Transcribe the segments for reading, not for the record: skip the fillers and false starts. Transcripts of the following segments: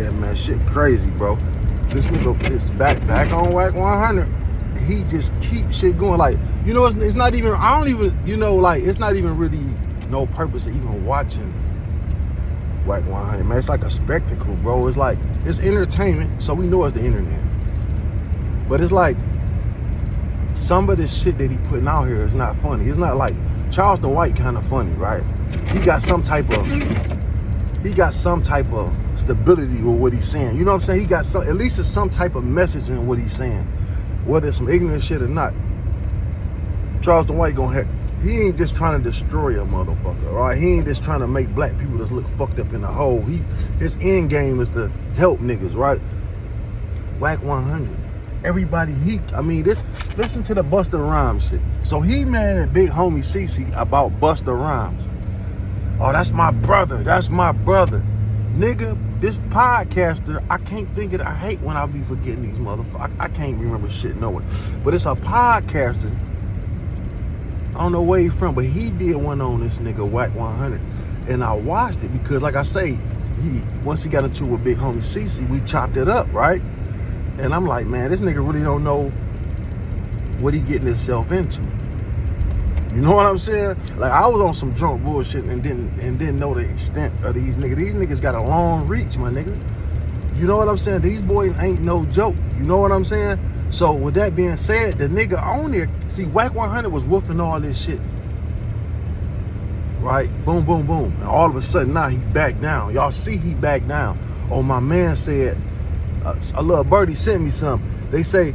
Yeah, man, shit crazy, bro. This nigga is back on Wack 100. He just keeps shit going. Like, you know, it's not even, I don't even, you know, like, it's not even really no purpose of even watching Wack 100, man. It's like a spectacle, bro. It's like, it's entertainment, so we know it's the internet. But it's like, some of this shit that he putting out here is not funny. It's not like Charleston White kind of funny, right? He got some type of stability with what he's saying. You know what I'm saying? He got some, at least it's some type of message in what he's saying, whether it's some ignorant shit or not. Charleston White he ain't just trying to destroy a motherfucker, right? He ain't just trying to make black people just look fucked up in the hole. His end game is to help niggas, right? Wack 100. Everybody, listen to the Busta Rhymes shit. So he mad at big homie CC about Busta Rhymes. Oh, that's my brother. Nigga, this podcaster, I can't think of it. I hate when I be forgetting these motherfuckers. I can't remember shit nowhere. But it's a podcaster. I don't know where he from, but he did one on this nigga Wack 100. And I watched it because, like I say, once he got into it with big homie CC, we chopped it up, right? And I'm like, man, this nigga really don't know what he getting himself into. You know what I'm saying? Like, I was on some drunk bullshit and didn't know the extent of these niggas. These niggas got a long reach, my nigga. You know what I'm saying? These boys ain't no joke. You know what I'm saying? So with that being said, the nigga on there, see, Wack 100 was woofing all this shit. Right? Boom, boom, boom. And all of a sudden now he back down. Y'all see he back down. Oh, my man said, a little birdie sent me something. They say,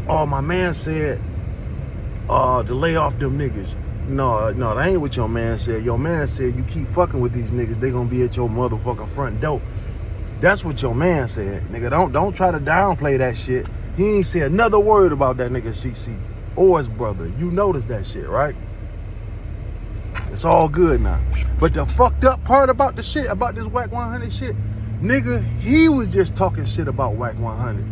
oh, my man said to lay off them niggas. No, that ain't what your man said. Your man said you keep fucking with these niggas, they gonna be at your motherfucking front door. That's what your man said. Nigga, don't try to downplay that shit. He ain't said another word about that nigga CC or his brother. You noticed that shit, right? It's all good now. But the fucked up part about the shit, about this Wack 100 shit, nigga, he was just talking shit about Wack 100.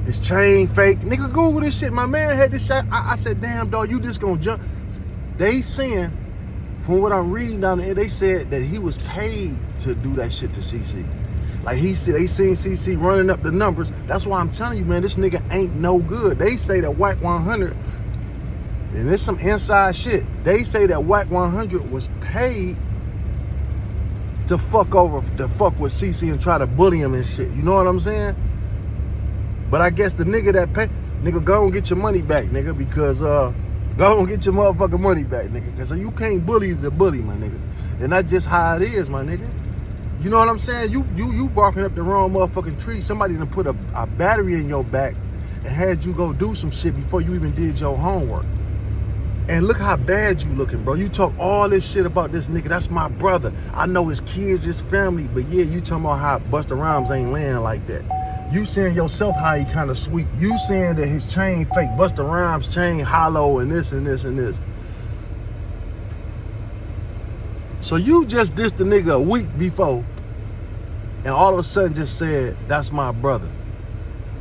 His chain fake. Nigga, Google this shit. My man had this shit. I said, damn, dog, you just gonna jump. They saying, from what I'm reading down there, they said that he was paid to do that shit to CC. Like, they seen CC running up the numbers. That's why I'm telling you, man, this nigga ain't no good. They say that Wack 100, and there's some inside shit. They say that Wack 100 was paid to fuck with CC and try to bully him and shit. You know what I'm saying? But I guess the nigga that pay, nigga, go and get your money back, nigga, because go and get your motherfucking money back, nigga, because you can't bully the bully, my nigga. And that's just how it is, my nigga. You know what I'm saying? You barking up the wrong motherfucking tree. Somebody done put a battery in your back and had you go do some shit before you even did your homework. And look how bad you looking, bro. You talk all this shit about this nigga. That's my brother. I know his kids, his family. But yeah, you talking about how Busta Rhymes ain't laying like that. You saying yourself how he kind of sweet. You saying that his chain fake. Busta Rhymes chain hollow and this and this and this. So you just dissed the nigga a week before and all of a sudden just said, that's my brother.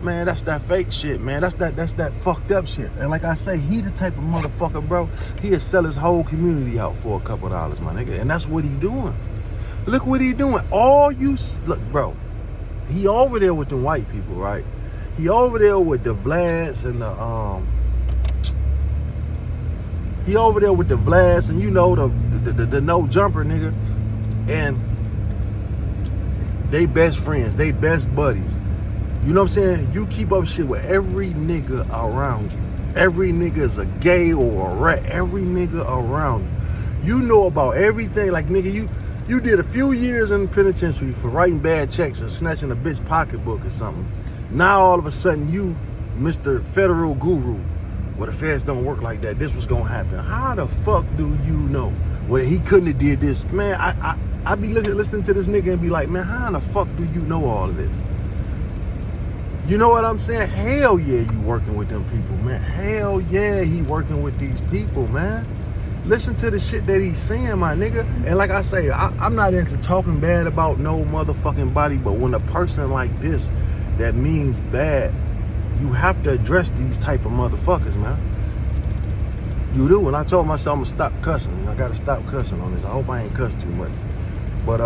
Man, that's that fake shit, man. That's that fucked up shit. And like I say, he the type of motherfucker, bro, he'll sell his whole community out for a couple dollars, my nigga. And that's what he doing. Look what he doing. Look, bro, he over there with the white people, right? He over there with the Vlads and he over there with the Vlads and, you know, the no jumper nigga. And they best friends, they best buddies. You know what I'm saying? You keep up shit with every nigga around you. Every nigga is a gay or a rat. Every nigga around you. You know about everything. Like, nigga, you did a few years in the penitentiary for writing bad checks or snatching a bitch pocketbook or something. Now all of a sudden you, Mr. Federal Guru, well, the feds don't work like that. This was gonna happen. How the fuck do you know? Well, he couldn't have did this. Man, I be listening to this nigga and be like, man, how in the fuck do you know all of this? You know what I'm saying? Hell yeah, you working with them people, man. Hell yeah, he working with these people, man. Listen to the shit that he's saying, my nigga. And like I say, I'm not into talking bad about no motherfucking body, but when a person like this that means bad, you have to address these type of motherfuckers, man. You do. And I told myself I'm gonna stop cussing. I gotta stop cussing on this. I hope I ain't cuss too much. But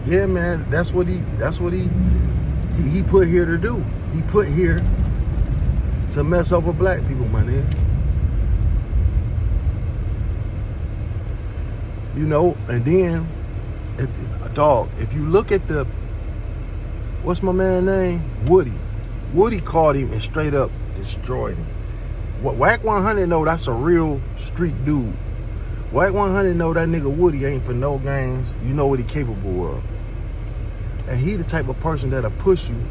Yeah, man, that's what he put here to do. He put here to mess over black people, my nigga. You know, and then, if you look at what's my man's name? Woody caught him and straight up destroyed him. What Wack 100 know, that's a real street dude. Wack 100 know that nigga Woody ain't for no games. You know what he capable of. And he the type of person that'll push you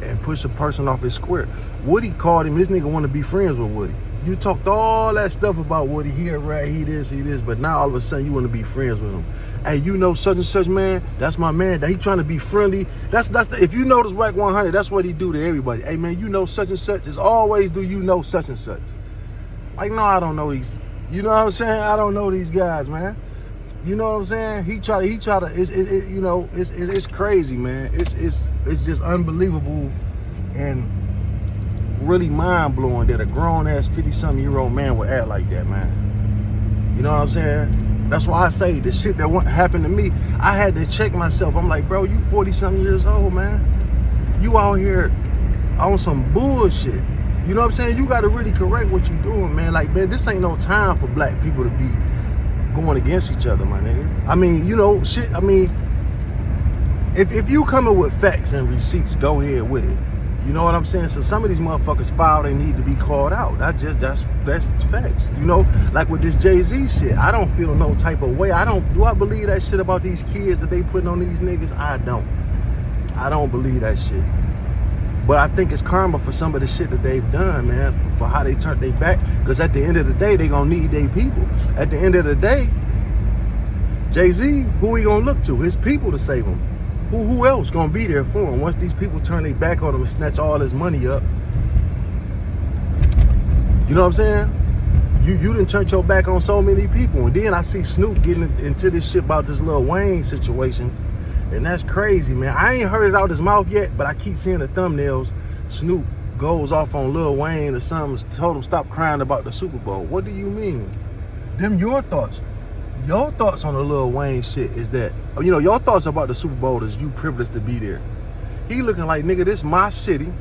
and push a person off his square. Woody called him, this nigga want to be friends with Woody. You talked all that stuff about Woody, he a rat, he this, but now all of a sudden you want to be friends with him. Hey, you know such and such, man, that's my man, that he trying to be friendly. If you notice Wack 100, that's what he do to everybody. Hey man, you know such and such, it's always do you know such and such. Like, no, I don't know these, you know what I'm saying? I don't know these guys, man. You know what I'm saying? He try to, it's crazy, man. It's just unbelievable and really mind-blowing that a grown-ass 50-something-year-old man would act like that, man. You know what I'm saying? That's why I say the shit that happened to me, I had to check myself. I'm like, bro, you 40-something years old, man. You out here on some bullshit. You know what I'm saying? You got to really correct what you doing, man. Like, man, this ain't no time for black people to be going against each other, my nigga. I mean, you know, shit, I mean, if you coming with facts and receipts, go ahead with it. You know what I'm saying? So some of these motherfuckers foul, they need to be called out. That's facts. You know, like with this Jay-Z shit, I don't feel no type of way. Do I believe that shit about these kids that they putting on these niggas? I don't believe that shit. But I think it's karma for some of the shit that they've done, man, for how they turned their back. Because at the end of the day, they gonna need their people. At the end of the day, Jay-Z, who he gonna look to? His people to save him. Who else gonna be there for him once these people turn their back on him and snatch all his money up? You know what I'm saying? You done turned your back on so many people. And then I see Snoop getting into this shit about this Lil Wayne situation. And that's crazy, man. I ain't heard it out his mouth yet, but I keep seeing the thumbnails. Snoop goes off on Lil Wayne or something, told him stop crying about the Super Bowl. What do you mean? Them your thoughts. Your thoughts on the Lil Wayne shit is that, you know, your thoughts about the Super Bowl is you privileged to be there. He looking like, nigga, this my city.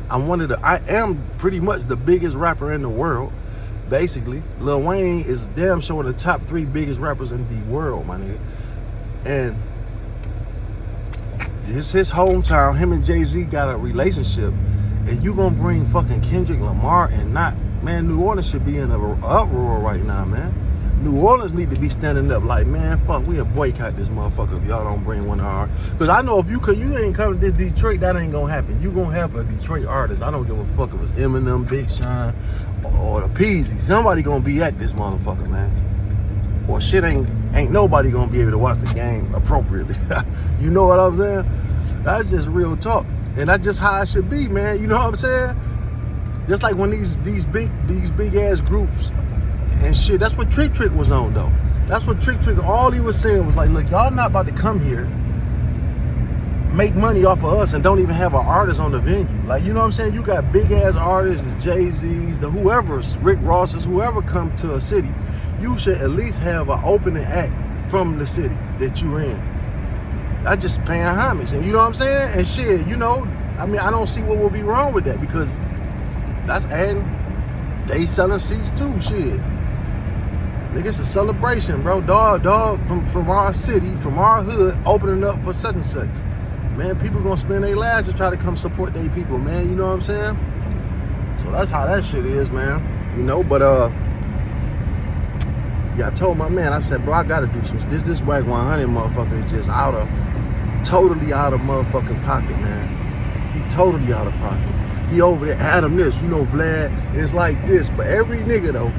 I am pretty much the biggest rapper in the world, basically. Lil Wayne is damn sure one of the top 3 biggest rappers in the world, my nigga. And it's his hometown. Him and Jay-Z got a relationship. And you gonna bring fucking Kendrick Lamar and not, man, New Orleans should be in an uproar right now, man. New Orleans need to be standing up like, man, fuck, we'll boycott this motherfucker if y'all don't bring one of our. Because I know if you ain't coming to this Detroit, that ain't gonna happen. You gonna have a Detroit artist. I don't give a fuck if it's Eminem, Big Sean, or the Peasy. Somebody gonna be at this motherfucker, man. Or shit ain't nobody gonna be able to watch the game appropriately. You know what I'm saying? That's just real talk. And that's just how it should be, man. You know what I'm saying? Just like when these big ass groups and shit, that's what Trick was on, though. That's what Trick, all he was saying was like, look, y'all not about to come here, make money off of us and don't even have an artist on the venue. Like, you know what I'm saying? You got big ass artists, Jay-Z's, the whoever's, Rick Ross's, whoever come to a city, you should at least have an opening act from the city that you're in. That's just paying homage, and you know what I'm saying? And shit, you know, I mean, I don't see what will be wrong with that, because that's adding, they selling seats too, shit. Nigga, it's a celebration, bro. Dog from our city, from our hood, opening up for such and such. Man, people gonna spend their lives to try to come support their people, man. You know what I'm saying? So that's how that shit is, man. You know, but yeah, I told my man, I said, bro, I gotta do some. This Wack 100 motherfucker is just totally out of motherfucking pocket, man. He totally out of pocket. He over there, Adam this, you know, Vlad, it's like this. But every nigga though,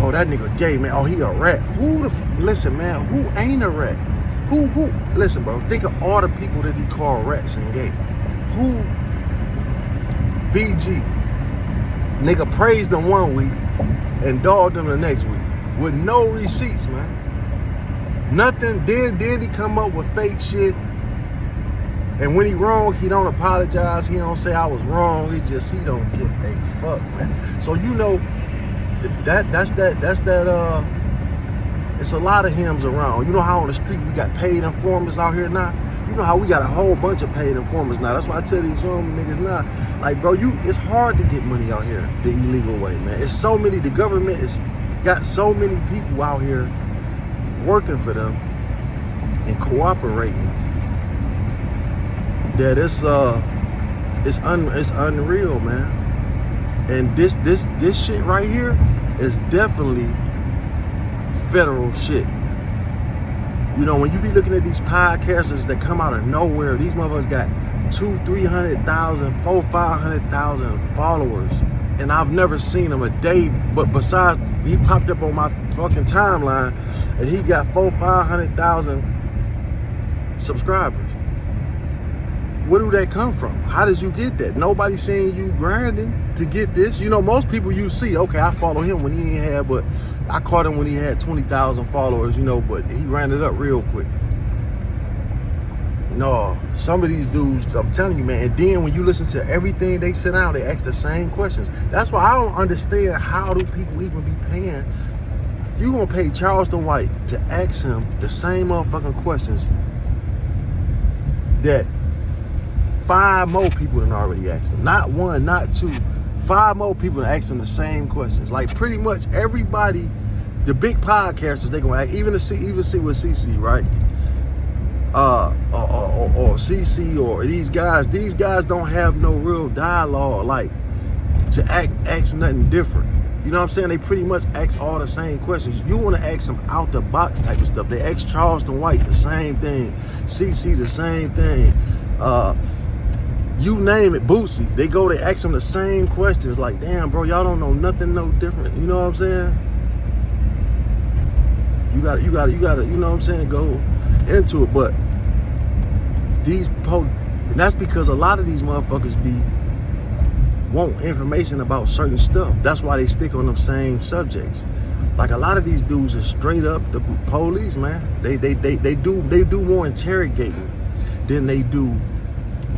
oh, that nigga gay, man. Oh, he a rat. Listen, man, who ain't a rat? Who, listen, bro, think of all the people that he called rats and gay. Who, BG, nigga praised them one week and dogged them the next week with no receipts, man. Nothing. Then he come up with fake shit. And when he wrong, he don't apologize. He don't say I was wrong. He don't give a fuck, man. So you know, that's that It's a lot of hymns around. You know how on the street we got paid informers out here now? You know how we got a whole bunch of paid informers now. That's why I tell these young niggas now, like, bro, it's hard to get money out here the illegal way, man. It's so many, the government has got so many people out here working for them and cooperating that it's unreal, man. And this shit right here is definitely federal shit. You know, when you be looking at these podcasters that come out of nowhere, these motherfuckers got 200,000-300,000, 400,000-500,000 followers, and I've never seen him a day. But besides, he popped up on my fucking timeline, and he got 400,000-500,000 subscribers. Where do that come from? How did you get that? Nobody's saying you grinding to get this. You know, most people you see, okay, I follow him when he ain't had, but I caught him when he had 20,000 followers, you know, but he ran it up real quick. No, some of these dudes, I'm telling you, man, and then when you listen to everything they sit down, they ask the same questions. That's why I don't understand, how do people even be paying? You gonna pay Charleston White to ask him the same motherfucking questions that 5 more people done already asked him. Not 1, not 2. 5 more people done asked him the same questions. Like, pretty much everybody, the big podcasters, they gonna ask, even see with CC, right? Or CC, or these guys don't have no real dialogue, like, to ask nothing different. You know what I'm saying? They pretty much ask all the same questions. You want to ask some out the box type of stuff. They ask Charleston White the same thing, CC the same thing, you name it, Boosie. They ask him the same questions. Like, damn, bro, y'all don't know nothing no different. You know what I'm saying? You gotta, you know what I'm saying, go into it. But and that's because a lot of these motherfuckers want information about certain stuff. That's why they stick on them same subjects. Like, a lot of these dudes are straight up the police, man. They do more interrogating than they do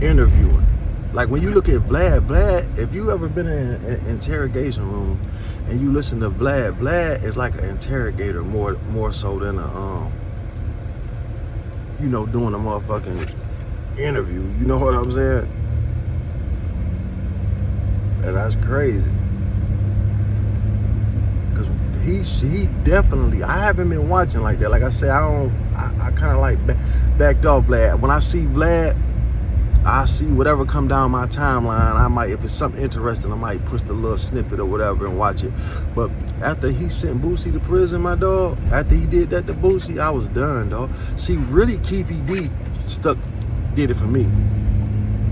interviewing. Like, when you look at Vlad, if you ever been in an interrogation room and you listen to Vlad is like an interrogator more so than you know, doing a motherfucking interview. You know what I'm saying? And that's crazy. Cause he definitely, I haven't been watching like that. Like I said, I kind of like backed off Vlad. When I see Vlad, I see whatever come down my timeline. I might, if it's something interesting, I might push the little snippet or whatever and watch it. But after he sent Boosie to prison, my dog, after he did that to Boosie, I was done, dog. See, really, Keefy D did it for me.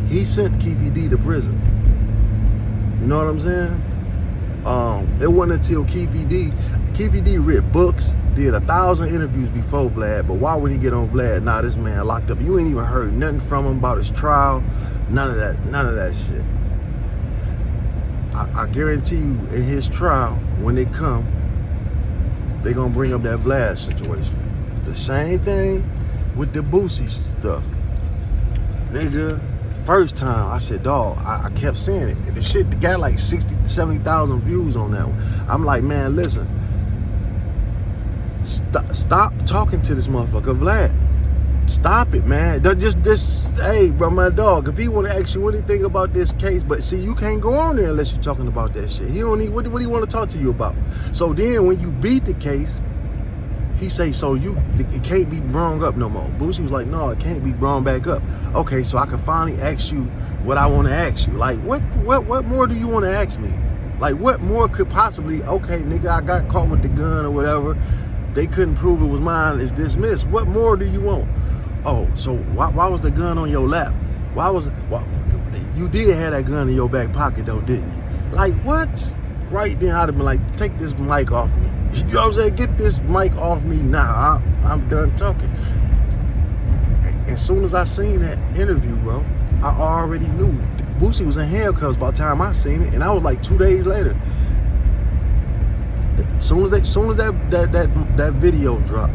He sent Keefy D to prison. You know what I'm saying? It wasn't until Keefy D read books, did 1,000 interviews before Vlad, but why would he get on Vlad? Nah, this man locked up. You ain't even heard nothing from him about his trial. None of that shit. I guarantee you, in his trial, when they come, they gonna bring up that Vlad situation. The same thing with the Boosie stuff. Nigga, first time, I said, dog, I kept saying it. The shit got like 60,000 to 70,000 views on that one. I'm like, man, listen. Stop talking to this motherfucker, Vlad. Stop it, man. Hey, bro, my dog, if he want to ask you anything about this case, but see, you can't go on there unless you're talking about that shit. He don't need, what do you want to talk to you about? So then when you beat the case, he say, so it can't be brung up no more. Boosie was like, no, it can't be brung back up. Okay, so I can finally ask you what I want to ask you. Like, what more do you want to ask me? Like, what more could possibly, okay, nigga, I got caught with the gun or whatever. They couldn't prove it was mine, it's dismissed. What more do you want? Oh, so why was the gun on your lap? You did have that gun in your back pocket though, didn't you? Like, what? Right then, I'd have been like, take this mic off me. You know what I'm saying? Get this mic off me now. I'm done talking. As soon as I seen that interview, bro, I already knew Boosie was in handcuffs by the time I seen it, and I was like 2 days later. As soon as that video dropped,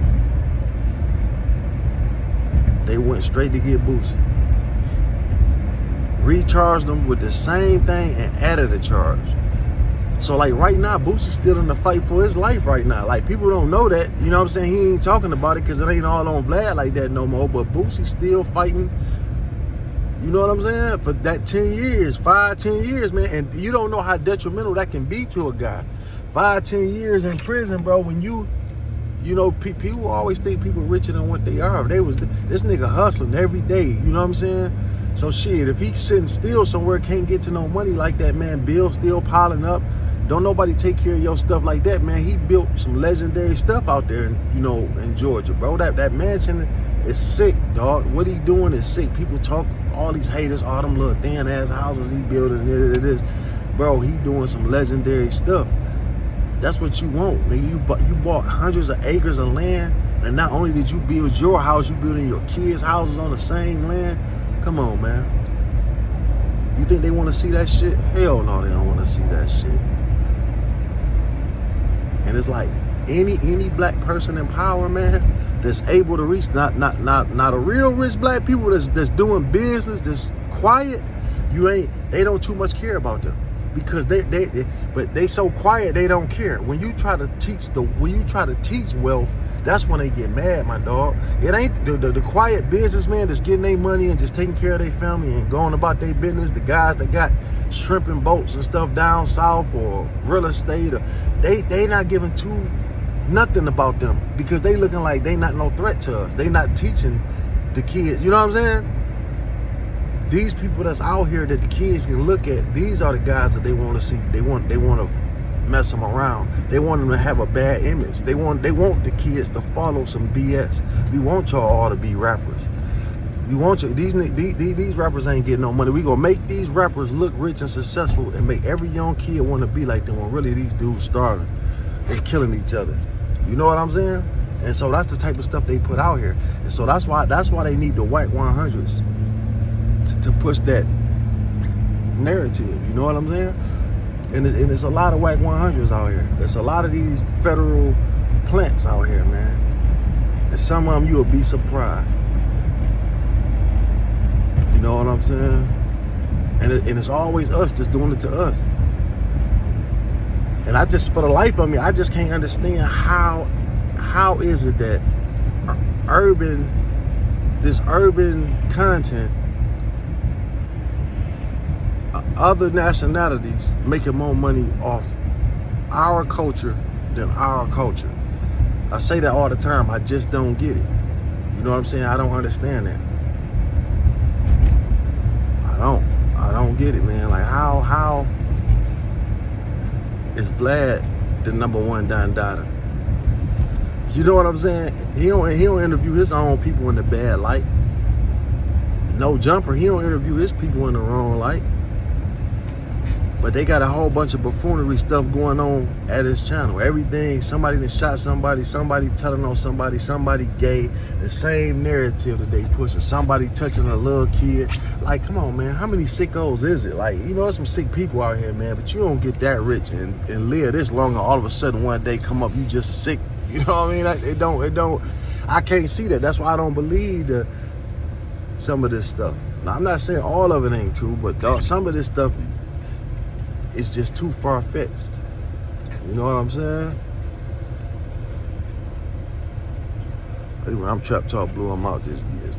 they went straight to get Boosie. Recharged them with the same thing and added a charge. So like right now, Boosie's still in the fight for his life right now. Like people don't know that, you know what I'm saying? He ain't talking about it because it ain't all on Vlad like that no more. But Boosie's still fighting, you know what I'm saying? For that 10 years, 5-10 years, man. And you don't know how detrimental that can be to a guy. 5-10 years in prison, bro. When you know, people always think people richer than what they are. This nigga hustling every day, you know what I'm saying? So shit, if he's sitting still somewhere, can't get to no money like that, man, bills still piling up, don't nobody take care of your stuff like that, man. He built some legendary stuff out there, you know, in Georgia, bro. That mansion is sick, dog. What he doing is sick. People talk, all these haters, all them little thin ass houses he building, it. Bro, he doing some legendary stuff. That's what you want, nigga. You bought hundreds of acres of land, and not only did you build your house, you building your kids' houses on the same land. Come on, man. You think they want to see that shit? Hell no, they don't want to see that shit. And it's like any black person in power, man, that's able to reach not a real rich black people that's doing business, that's quiet. They don't too much care about them. Because they so quiet they don't care. When you try to teach wealth, that's when they get mad, my dog. It ain't the quiet businessman that's getting their money and just taking care of their family and going about their business. The guys that got shrimp and boats and stuff down south or real estate, or they not giving nothing about them because they looking like they not no threat to us. They not teaching the kids. You know what I'm saying? These people that's out here that the kids can look at, these are the guys that they want to see. They want to mess them around. They want them to have a bad image. They want the kids to follow some BS. We want y'all all to be rappers. We want you. These rappers ain't getting no money. We gonna make these rappers look rich and successful and make every young kid want to be like them. When really these dudes starving, they killing each other. You know what I'm saying? And so that's the type of stuff they put out here. And so that's why they need the Wack 100s. To push that narrative, you know what I'm saying? And it's a lot of Wack 100s out here. There's a lot of these federal plants out here, man. And some of them you'll be surprised. You know what I'm saying? And it's always us that's doing it to us. And I just, for the life of me, I just can't understand how is it that this urban content, other nationalities making more money off our culture than our culture. I say that all the time. I just don't get it. You know what I'm saying? I don't understand that. I don't get it, man. Like how is Vlad the #1 Don Dada? You know what I'm saying? He don't interview his own people in the bad light. No Jumper, he don't interview his people in the wrong light. But they got a whole bunch of buffoonery stuff going on at his channel. Everything, somebody that shot somebody telling on somebody gay, the same narrative that they pushing, somebody touching a little kid. Like, come on, man, how many sickos is it? Like, you know, there's some sick people out here, man, but you don't get that rich and live this long and all of a sudden one day come up, you just sick. You know what I mean? It don't, I can't see that. That's why I don't believe some of this stuff. Now, I'm not saying all of it ain't true, but some of this stuff, it's just too far-fetched. You know what I'm saying? Anyway, I'm Trap Talk Blue. I'm out this bitch.